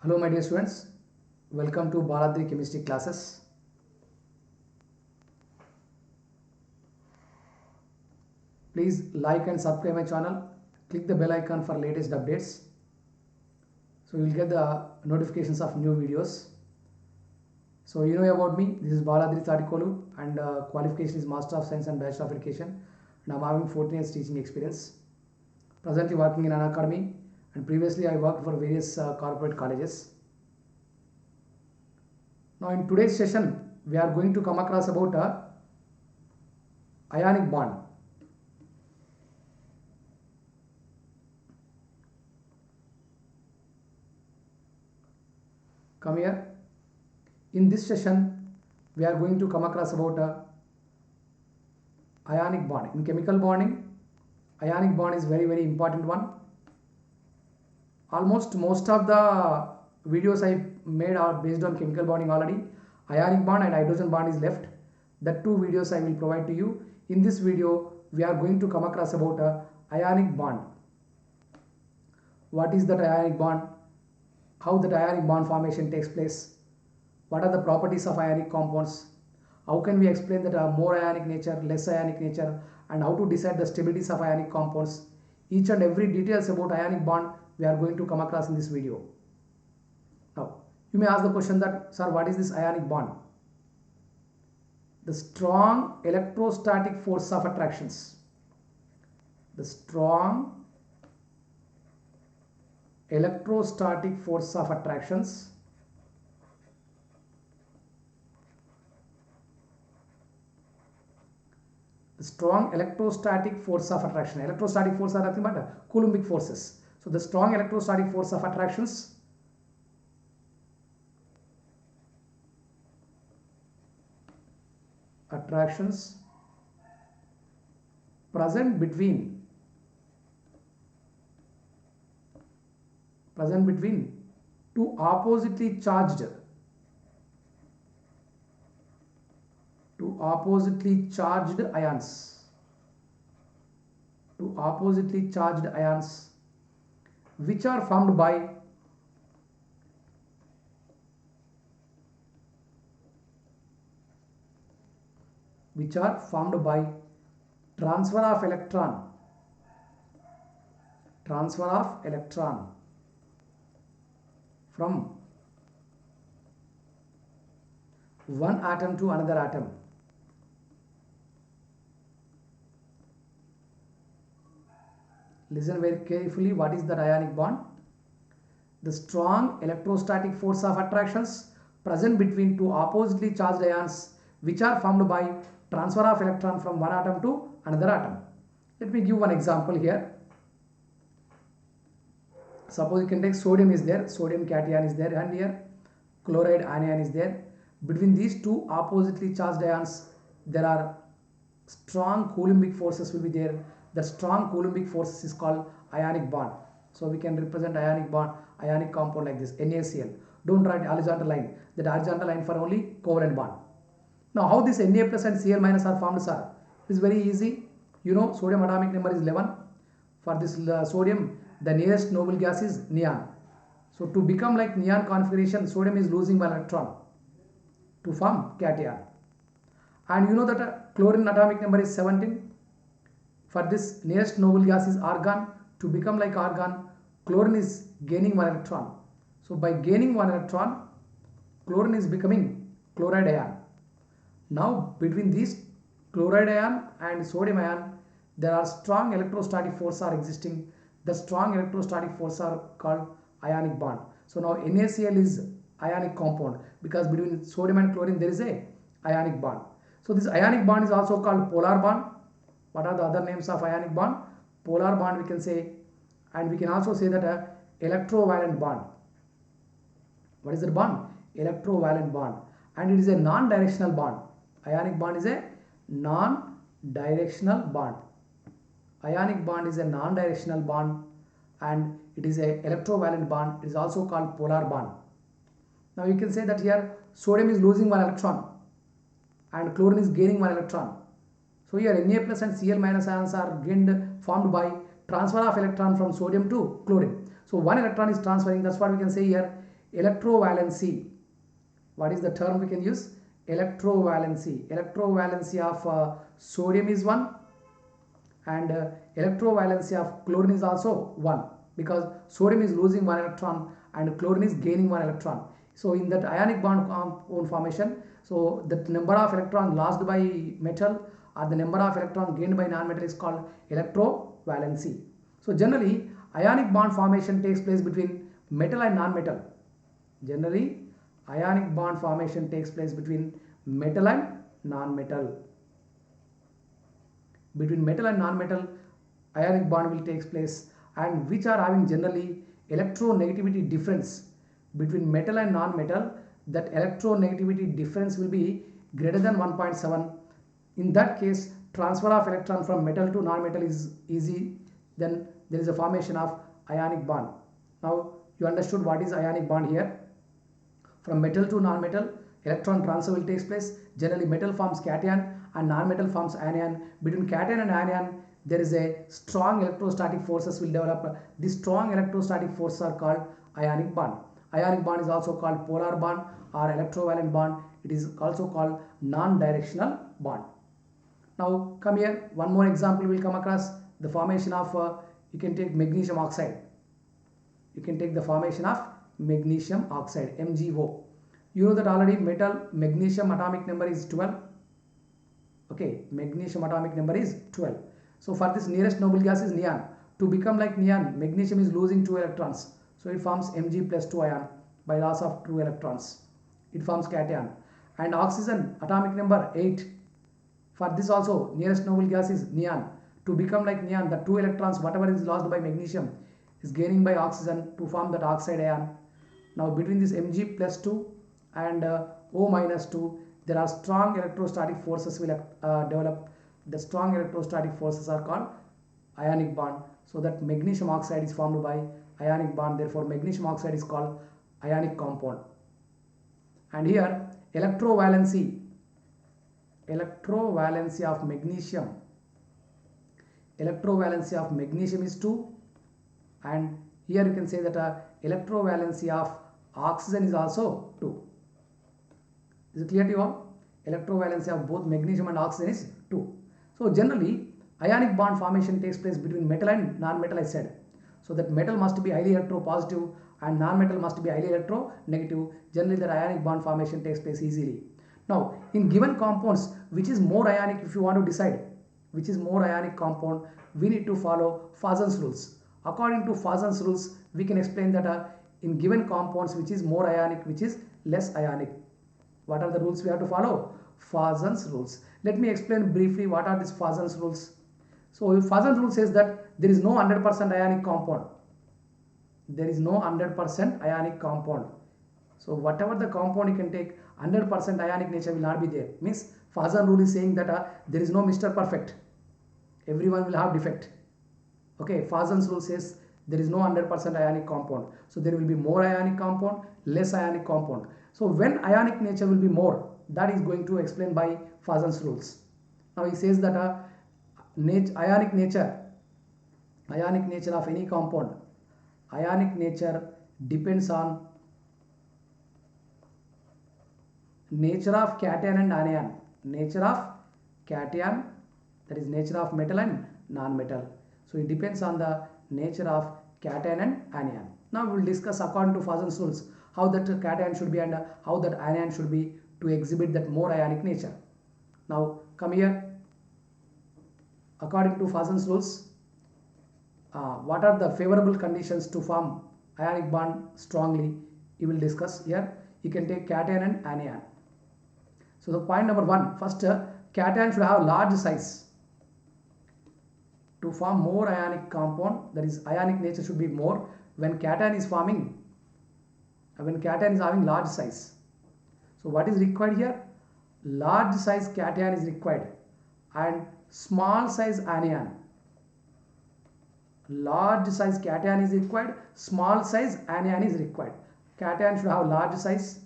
Hello my dear students, welcome to Baladri chemistry classes. Please like and subscribe my channel, click the bell icon for latest updates so you will get the notifications of new videos. So you know about me, this is Baladri Tadikolu and qualification is Master of Science and Bachelor of Education and I am having 14 years teaching experience. Presently working in an academy and previously I worked for various corporate colleges. Now in today's session we are going to come across about a ionic bond. Come here. In this session we are going to come across about a ionic bond. In chemical bonding, ionic bond is very important one. Almost most of the videos I made are based on chemical bonding already. Ionic bond and hydrogen bond is left. That two videos I will provide to you. In this video we are going to come across about a ionic bond. What is that ionic bond? How that ionic bond formation takes place? What are the properties of ionic compounds? How can we explain that more ionic nature, less ionic nature, and how to decide the stabilities of ionic compounds? Each and every details about ionic bond we are going to come across in this video. Now, you may ask the question that, sir, what is this ionic bond? The strong electrostatic force of attractions. The strong electrostatic force of attractions the strong electrostatic force of attraction. Electrostatic force are nothing but Coulombic forces. So the strong electrostatic force of attractions present between two oppositely charged ions which are formed by transfer of electron from one atom to another atom. Listen very carefully, what is that ionic bond? The strong electrostatic force of attractions present between two oppositely charged ions which are formed by transfer of electron from one atom to another atom. Let me give one example here. Suppose you can take sodium is there, sodium cation is there, and here chloride anion is there. Between these two oppositely charged ions there are strong Coulombic forces will be there. The strong Coulombic forces is called ionic bond. So we can represent ionic compound like this, NaCl. Don't write horizontal line. That horizontal line for only covalent bond. Now how this Na plus and Cl minus are formed, sir? It is very easy. You know sodium atomic number is 11. For this sodium, the nearest noble gas is neon. So to become like neon configuration, sodium is losing one electron to form cation. And you know that chlorine atomic number is 17. For this nearest noble gas is argon. To become like argon, chlorine is gaining one electron. So by gaining one electron, chlorine is becoming chloride ion. Now between these chloride ion and sodium ion, there are strong electrostatic forces are existing. The strong electrostatic forces are called ionic bond. So now NaCl is ionic compound because between sodium and chlorine there is a ionic bond. So this ionic bond is also called polar bond. What are the other names of ionic bond? Polar bond we can say, and we can also say that a electrovalent bond. What is the bond? Electrovalent bond, and it is a non-directional bond. Ionic bond is a non-directional bond. Ionic bond is a non-directional bond and it is a electrovalent bond. It is also called polar bond. Now you can say that here sodium is losing one electron and chlorine is gaining one electron. So here Na plus and Cl minus ions are formed by transfer of electron from sodium to chlorine. So one electron is transferring, that's what we can say here. Electrovalency. What is the term we can use? Electrovalency. Electrovalency of sodium is 1, and electrovalency of chlorine is also 1, because sodium is losing 1 electron and chlorine is gaining 1 electron. So in that ionic bond compound formation, so the number of electrons lost by metal or the number of electrons gained by non-metal is called electrovalency. So generally ionic bond formation takes place between metal and non-metal. Generally ionic bond formation takes place between metal and non-metal. Between metal and non-metal ionic bond will take place, and which are having generally electronegativity difference between metal and non-metal. That electronegativity difference will be greater than 1.7. In that case, transfer of electron from metal to non-metal is easy. Then there is a formation of ionic bond. Now you understood what is ionic bond here. From metal to non-metal, electron transfer will take place. Generally metal forms cation and non-metal forms anion. Between cation and anion there is a strong electrostatic forces will develop. These strong electrostatic forces are called ionic bond. Ionic bond is also called polar bond or electrovalent bond. It is also called non-directional bond. Now come here, one more example we will come across, the formation of you can take magnesium oxide. You can take the formation of magnesium oxide, MgO. You know that already metal magnesium atomic number is 12. Okay, magnesium atomic number is 12. So for this nearest noble gas is neon. To become like neon, magnesium is losing 2 electrons. So it forms Mg plus 2 ion by loss of 2 electrons. It forms cation. And oxygen atomic number 8. For this also nearest noble gas is neon. To become like neon, the 2 electrons whatever is lost by magnesium is gaining by oxygen to form that oxide ion. Now between this Mg plus 2 and O minus 2, there are strong electrostatic forces will develop. The strong electrostatic forces are called ionic bond. So that magnesium oxide is formed by ionic bond. Therefore magnesium oxide is called ionic compound. And here electrovalency of magnesium. Electrovalency of magnesium is 2, and here you can say that electrovalency of oxygen is also 2. Is it clear to you all? Electrovalency of both magnesium and oxygen is 2. So generally ionic bond formation takes place between metal and non-metal, I said. So that metal must be highly electropositive and non-metal must be highly electronegative. Generally the ionic bond formation takes place easily. Now in given compounds, which is more ionic, if you want to decide which is more ionic compound, we need to follow Fazan's rules. According to Fazan's rules, we can explain that in given compounds which is more ionic, which is less ionic. What are the rules we have to follow? Fazan's rules. Let me explain briefly what are these Fazan's rules. So Fazan's rule says that there is no 100% ionic compound. There is no 100% ionic compound. So whatever the compound you can take, 100% ionic nature will not be there. Means Fazan rule is saying that there is no Mr. Perfect. Everyone will have defect. Okay, Fazan's rule says there is no 100% ionic compound. So there will be more ionic compound, less ionic compound. So when ionic nature will be more, that is going to explain by Fazan's rules. Now he says that ionic nature of any compound, ionic nature depends on nature of cation and anion. Nature of cation, that is nature of metal and non-metal. So it depends on the nature of cation and anion. Now we will discuss according to Fazan's rules how that cation should be and how that anion should be to exhibit that more ionic nature. Now come here. According to Fazan's rules, what are the favorable conditions to form ionic bond strongly? You will discuss here. You can take cation and anion. So the point number 1, first cation should have large size. To form more ionic compound, that is ionic nature should be more when cation is forming, when cation is having large size. So what is required here? Large size cation is required and small size anion. Large size cation is required, small size anion is required. Cation should have large size,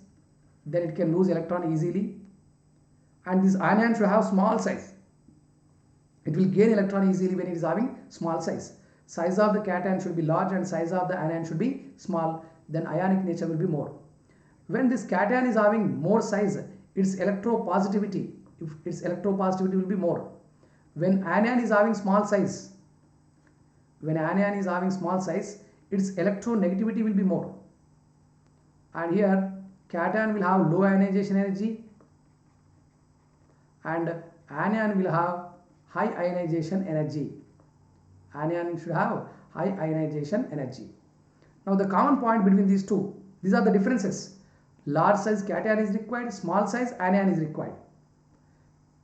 then it can lose electron easily, and this anion should have small size. It will gain electron easily when it is having small size. Size of the cation should be large and size of the anion should be small. then ionic nature will be more. When this cation is having more size, its electropositivity will be more. When anion is having small size, its electronegativity will be more. And here cation will have low ionization energy and anion will have high ionization energy. Anion should have high ionization energy. Now the common point between these two, these are the differences. Large size cation is required, small size anion is required.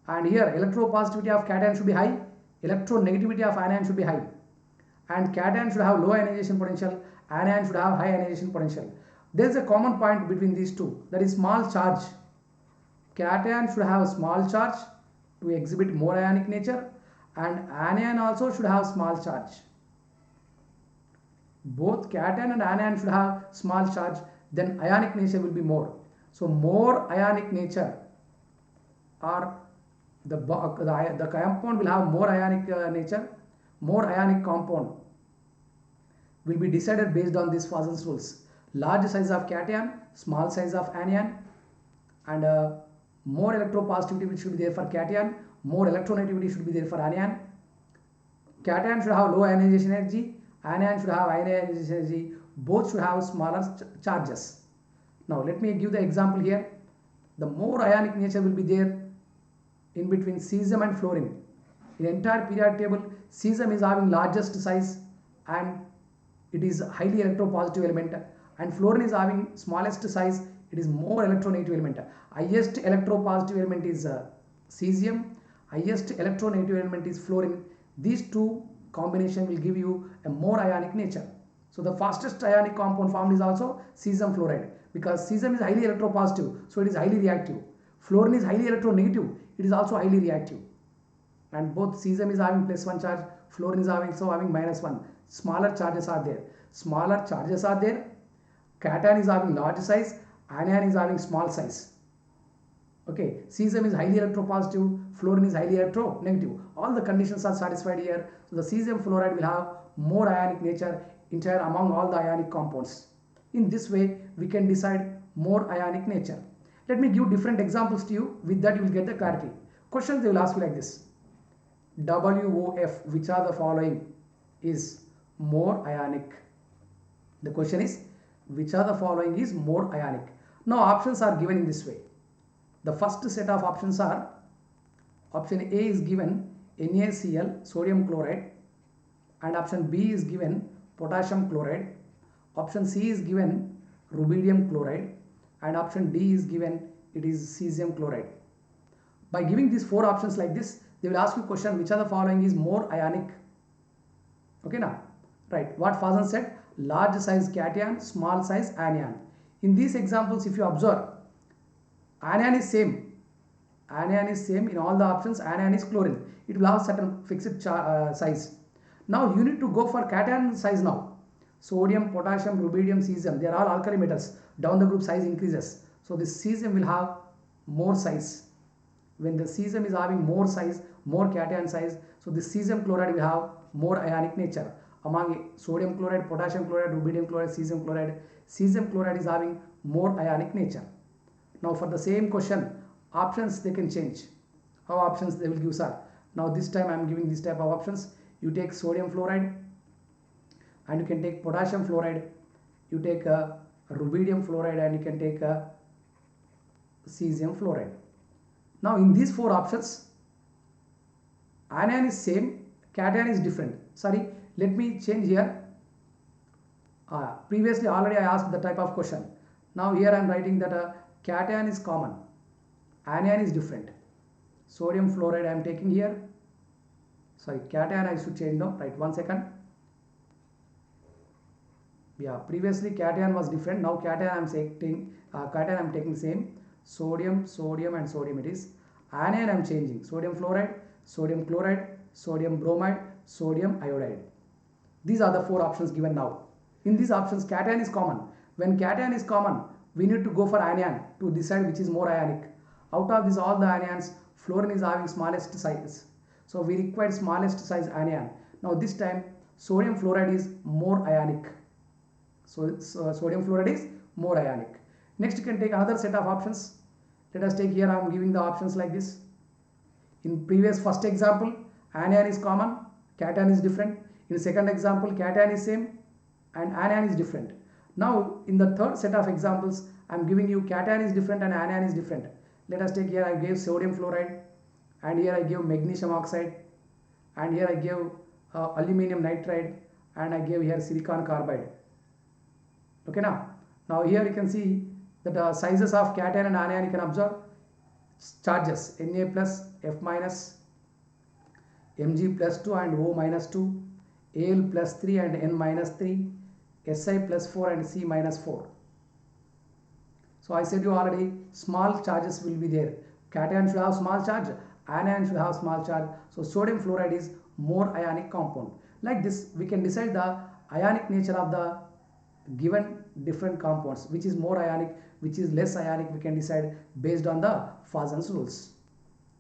And here electropositivity of cation should be high, electronegativity of anion should be high. And cation should have low ionization potential, anion should have high ionization potential. There is a common point between these two, that is small charge. Cation should have small charge to exhibit more ionic nature, and anion also should have small charge. Both cation and anion should have small charge, then ionic nature will be more. So more ionic nature, or the compound will have more ionic nature, more ionic compound will be decided based on these Poisson's rules. Large size of cation, small size of anion, and more electropositivity which should be there for cation, more electronegativity should be there for anion. Cation should have low ionization energy, anion should have high ionization energy, both should have smaller charges. Now let me give the example here. The more ionic nature will be there in between cesium and fluorine. In entire periodic table, cesium is having largest size and it is highly electropositive element, and fluorine is having smallest size, it is more electronegative element. Highest electropositive element is cesium, highest electronegative element is fluorine. These two combination will give you a more ionic nature. So the fastest ionic compound formed is also cesium fluoride, because cesium is highly electropositive, so it is highly reactive. Fluorine is highly electronegative, it is also highly reactive. And both cesium is having +1 charge, fluorine is having -1. Smaller charges are there. Cation is having large size, anion is having small size. Okay, cesium is highly electropositive, fluorine is highly electronegative. All the conditions are satisfied here. So the cesium fluoride will have more ionic nature entire among all the ionic compounds. In this way, we can decide more ionic nature. Let me give different examples to you. With that, you will get the clarity. Questions they will ask you like this. WOF, which are the following is more ionic? The question is, which are the following is more ionic? Now options are given in this way. The first set of options are, option A is given NaCl, sodium chloride, and option B is given potassium chloride, option C is given rubidium chloride, and option D is given it is cesium chloride. By giving these four options like this, they will ask you question, which are the following is more ionic? Okay now, right, what Poisson said, large size cation, small size anion. In these examples, if you observe, anion is same in all the options. Anion is chlorine, it will have certain fixed size. Now you need to go for cation size now. Sodium, potassium, rubidium, cesium, they are all alkali metals. Down the group size increases, so this cesium will have more size. When the cesium is having more size, more cation size, so this cesium chloride will have more ionic nature. Among sodium chloride, potassium chloride, rubidium chloride, cesium chloride is having more ionic nature. Now for the same question, options they can change. How options they will give, sir? Now this time I am giving this type of options. You take sodium fluoride and you can take potassium fluoride, you take rubidium fluoride, and you can take cesium fluoride. Now in these four options, anion is same, cation is different. Sorry, let me change here. Previously already I asked the type of question. Now here I am writing that cation is common, anion is different. Sodium fluoride I am taking here. Sorry, cation I should change now. Right, 1 second. Yeah, previously cation was different. Now cation I am taking same. Sodium, and sodium it is. Anion I am changing. Sodium fluoride, sodium chloride, sodium bromide, sodium iodide. These are the four options given now. In these options, cation is common. When cation is common, we need to go for anion to decide which is more ionic. Out of these all the anions, fluorine is having smallest size. So we require smallest size anion. Now this time, sodium fluoride is more ionic. So sodium fluoride is more ionic. Next you can take another set of options. Let us take here, I am giving the options like this. In previous first example, anion is common, cation is different. In second example, cation is same and anion is different. Now in the third set of examples, I am giving you cation is different and anion is different. Let us take here, I gave sodium fluoride, and here I gave magnesium oxide, and here I gave aluminum nitride, and I gave here silicon carbide. Okay, now here you can see that the sizes of cation and anion, you can observe charges Na plus, F minus, Mg plus 2 and O minus 2, Al plus 3 and N minus 3, Si plus 4 and C minus 4. So I said you already, small charges will be there. Cation should have small charge, anion should have small charge. So sodium fluoride is more ionic compound. Like this, we can decide the ionic nature of the given different compounds, which is more ionic, which is less ionic, we can decide based on the Fazan's rules.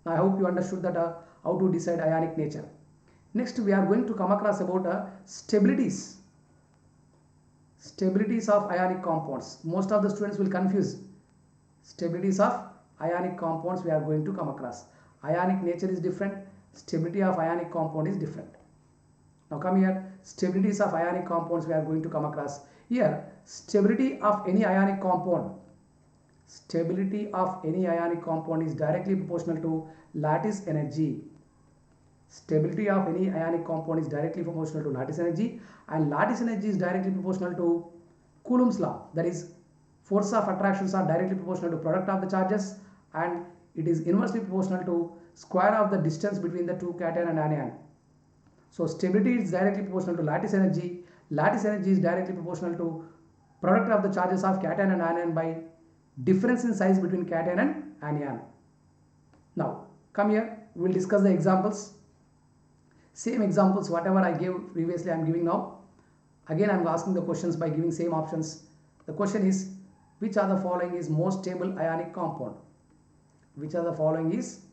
Now I hope you understood that how to decide ionic nature. Next we are going to come across about stabilities of ionic compounds. Most of the students will confuse stabilities of ionic compounds. We are going to come across. Ionic nature is different, stability of ionic compound is different. Now come here, stabilities of ionic compounds we are going to come across. Here, stability of any ionic compound is directly proportional to lattice energy. Stability of any ionic compound is directly proportional to lattice energy, and lattice energy is directly proportional to Coulomb's law. That is, force of attractions are directly proportional to product of the charges, and it is inversely proportional to square of the distance between the two cation and anion. So stability is directly proportional to lattice energy. Lattice energy is directly proportional to product of the charges of cation and anion by difference in size between cation and anion. Now come here, we will discuss the examples. Same examples whatever I gave previously I am giving now. Again I am asking the questions by giving same options. The question is, which are the following is most stable ionic compound? Which are the following is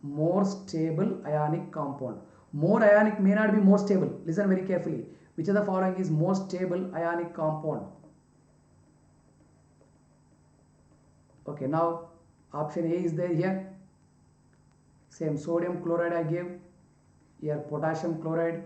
more stable ionic compound? More ionic may not be more stable. Listen very carefully. Which of the following is most stable ionic compound? Okay, now option A is there here. Same sodium chloride I gave. Here potassium chloride,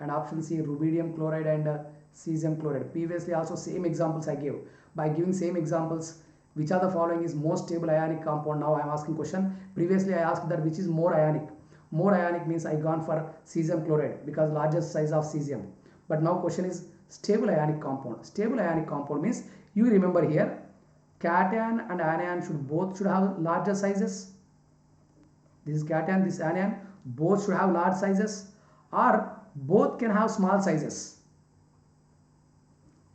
and option C rubidium chloride and cesium chloride. Previously also same examples I gave. By giving same examples, which are the following is most stable ionic compound? Now I am asking question. Previously I asked that which is more ionic. More ionic means I gone for cesium chloride because largest size of cesium. But now question is stable ionic compound. Stable ionic compound means, you remember here, cation and anion should have larger sizes. This is cation, this anion, both should have large sizes, or both can have small sizes.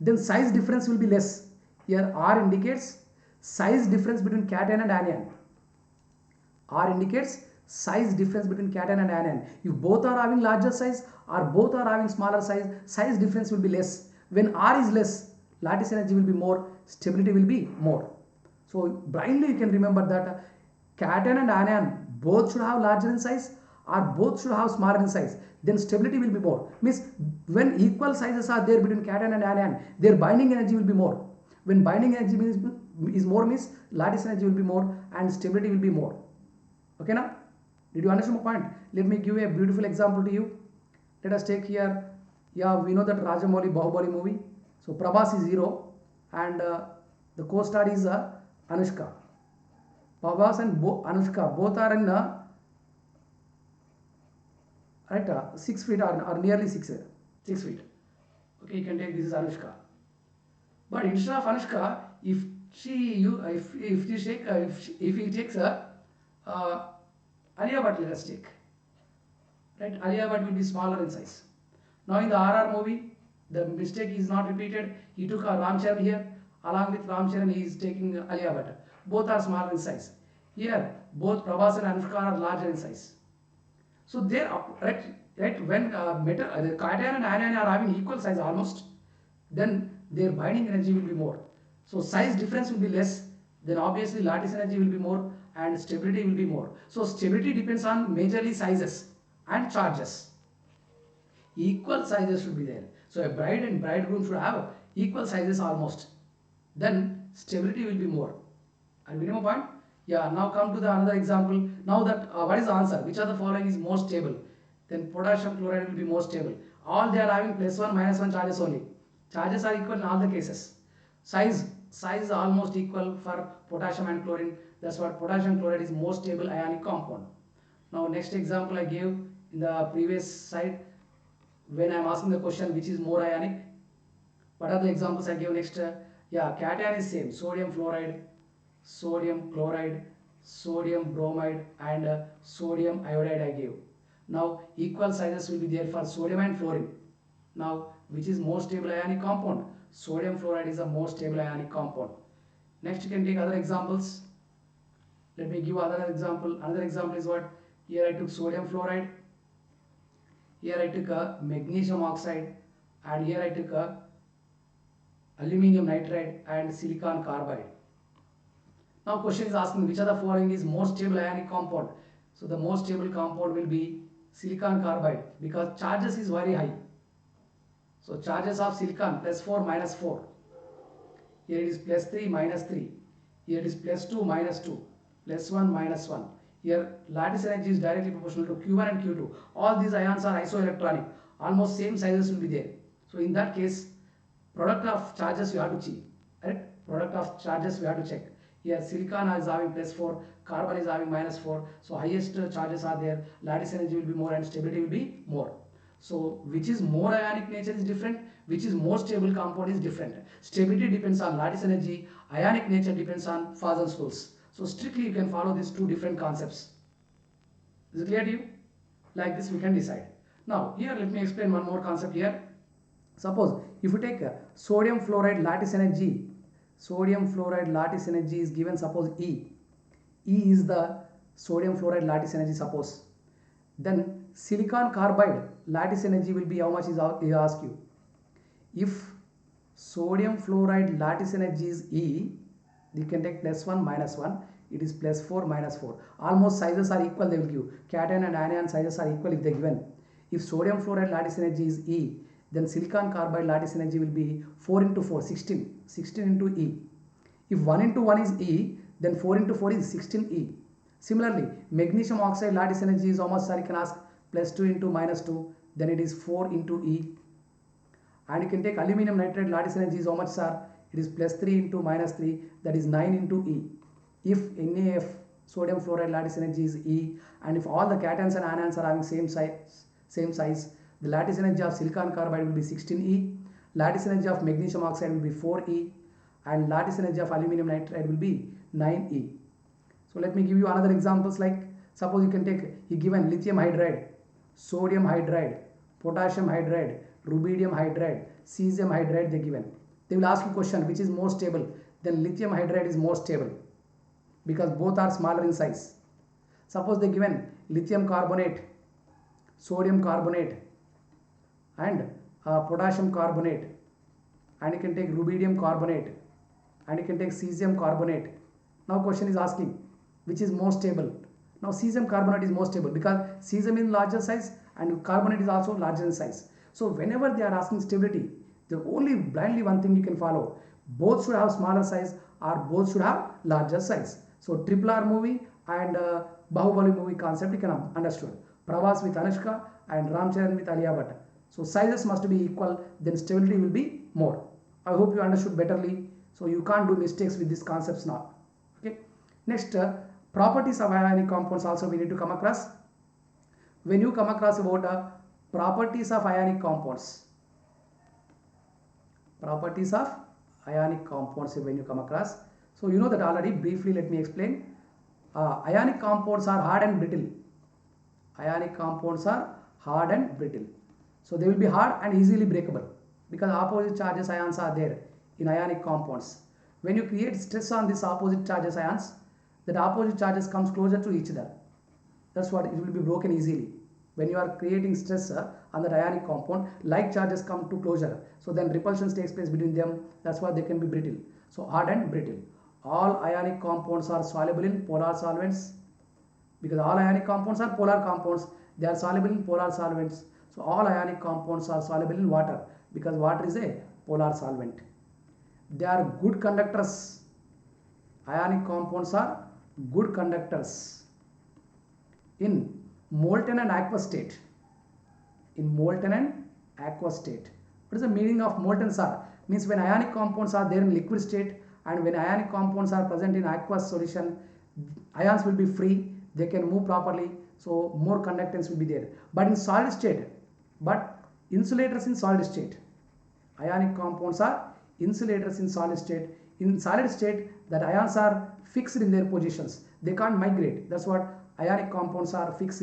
Then size difference will be less. Here R indicates size difference between cation and anion. R indicates size difference between cation and anion. If both are having larger size or both are having smaller size, size difference will be less. When R is less, lattice energy will be more, stability will be more. So blindly you can remember that cation and anion both should have larger in size or both should have smaller in size. Then stability will be more. Means when equal sizes are there between cation and anion, their binding energy will be more. When binding energy is more means lattice energy will be more and stability will be more. Okay now? Did you understand my point? Let me give a beautiful example to you. Let us take here, yeah, we know that Rajamouli Bahubali movie. So Prabhas is hero and the co-star is Anushka. Prabhas and Anushka both are in 6 feet or nearly 6 feet. Okay, you can take this is Anushka. But instead of Anushka, if he takes Alia Bhatt, let us take. Right, Alia Bhatt will be smaller in size. Now in the RR movie, the mistake is not repeated. He took Ram Charan here. Along with Ram Charan, he is taking Alia Bhatt. Both are smaller in size. Here, both Prabhas and Anushka are larger in size. So there, right, when the cation and anion are having equal size almost, then their binding energy will be more. So size difference will be less. Then obviously lattice energy will be more and stability will be more. So stability depends on majorly sizes and charges. equal sizes should be there. So a bride and bridegroom should have equal sizes almost. Then stability will be more. Are you getting my point? Yeah, now come to the another example. Now that what is the answer? Which of the following is more stable? Then potassium chloride will be more stable. All they are having plus 1 minus 1 charges only. Charges are equal in all the cases. Size is almost equal for potassium and chlorine. That's what potassium chloride is more stable ionic compound. Now next example I gave in the previous slide when I am asking the question which is more ionic. What are the examples I gave next? Yeah, cation is same. Sodium fluoride, sodium chloride, sodium bromide and sodium iodide I gave. Now equal sizes will be there for sodium and fluorine. Now which is more stable ionic compound? Sodium fluoride is the most stable ionic compound. Next you can take other examples. Let me give another example. Another example is what? Here I took sodium fluoride. Here I took a magnesium oxide and here I took a aluminum nitride and silicon carbide. Now question is asking which of the following is most stable ionic compound. So the most stable compound will be silicon carbide because charges is very high. So charges of silicon plus 4 minus 4. Here it is plus 3 minus 3. Here it is plus 2 minus 2. Plus 1 minus 1. Here lattice energy is directly proportional to Q1 and Q2. All these ions are isoelectronic. Almost same sizes will be there. So in that case, product of charges you have to check. Right? Product of charges we have to check. Here silicon is having plus 4, carbon is having minus 4. So highest charges are there. Lattice energy will be more and stability will be more. So which is more ionic nature is different, which is more stable compound is different. Stability depends on lattice energy, ionic nature depends on Fajans-Schulze. So strictly you can follow these two different concepts. Is it clear to you? Like this we can decide. Now here let me explain one more concept here. Suppose if you take sodium fluoride lattice energy, sodium fluoride lattice energy is given suppose E. E is the sodium fluoride lattice energy suppose. Then silicon carbide lattice energy will be how much is ask you. If sodium fluoride lattice energy is E, you can take plus 1 minus 1. It is plus 4 minus 4. Almost sizes are equal they will give. Cation and anion sizes are equal if they given. If sodium fluoride lattice energy is E, then silicon carbide lattice energy will be 4 into 4, 16. 16 into E. If 1 into 1 is E, then 4 into 4 is 16E. Similarly, magnesium oxide lattice energy is how much, sir? You can ask plus 2 into minus 2, then it is 4 into E. And you can take aluminum nitride lattice energy is how much, sir? It is plus 3 into minus 3, that is 9 into E. If NaF sodium fluoride lattice energy is E, and if all the cations and anions are having same size, the lattice energy of silicon carbide will be 16E, lattice energy of magnesium oxide will be 4E, and lattice energy of aluminum nitride will be 9E. So let me give you another examples like suppose you can take he given lithium hydride, sodium hydride, potassium hydride, rubidium hydride, cesium hydride they given. They will ask you question which is more stable. Then lithium hydride is more stable because both are smaller in size. Suppose they given lithium carbonate, sodium carbonate and potassium carbonate, and you can take rubidium carbonate and you can take cesium carbonate. Now question is asking which is more stable. Now cesium carbonate is more stable because cesium is larger size and carbonate is also larger in size. So whenever they are asking stability, the only blindly one thing you can follow, both should have smaller size or both should have larger size. So Triple R movie and Bahubali movie concept you can understood. Pravas with Anushka and Ramcharan with Alia Bhatt. So sizes must be equal, then stability will be more. I hope you understood betterly. So you can't do mistakes with these concepts now. Okay. Next, properties of ionic compounds also we need to come across. When you come across about properties of ionic compounds, when you come across, so you know that already. Briefly let me explain. Ionic compounds are hard and brittle. Ionic compounds are hard and brittle. So they will be hard and easily breakable because opposite charges ions are there in ionic compounds. When you create stress on this opposite charges ions, that opposite charges comes closer to each other. That's what it will be broken easily. When you are creating stress on the ionic compound, like charges come to closure. So then repulsion takes place between them. That's why they can be brittle. So hard and brittle. All ionic compounds are soluble in polar solvents because all ionic compounds are polar compounds. They are soluble in polar solvents. So all ionic compounds are soluble in water because water is a polar solvent. They are good conductors. Ionic compounds are good conductors in molten and aqueous state. In molten and aqueous state. What is the meaning of molten, sir? Means when ionic compounds are there in liquid state and when ionic compounds are present in aqueous solution, ions will be free, they can move properly, so more conductance will be there. But in solid state, but insulators in solid state. Ionic compounds are insulators in solid state. In solid state, that ions are fixed in their positions. They can't migrate. That's what ionic compounds are fixed.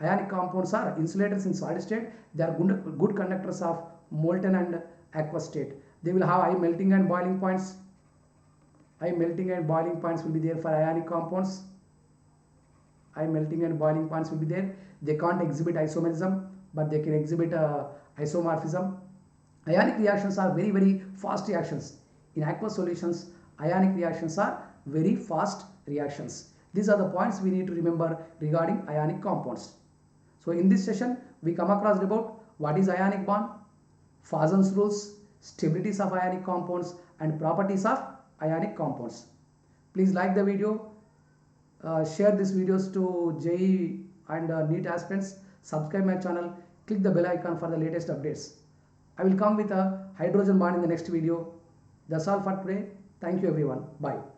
Ionic compounds are insulators in solid state. They are good conductors of molten and aqueous state. They will have high melting and boiling points. High melting and boiling points will be there for ionic compounds. High melting and boiling points will be there. They can't exhibit isomerism, but they can exhibit isomorphism. Ionic reactions are very fast reactions. In aqueous solutions, ionic reactions are very fast reactions. These are the points we need to remember regarding ionic compounds. So in this session, we come across about what is ionic bond, Fazan's rules, stabilities of ionic compounds and properties of ionic compounds. Please like the video, share these videos to JEE and NEET aspirants, subscribe my channel, click the bell icon for the latest updates. I will come with a hydrogen bond in the next video. That's all for today. Thank you everyone. Bye.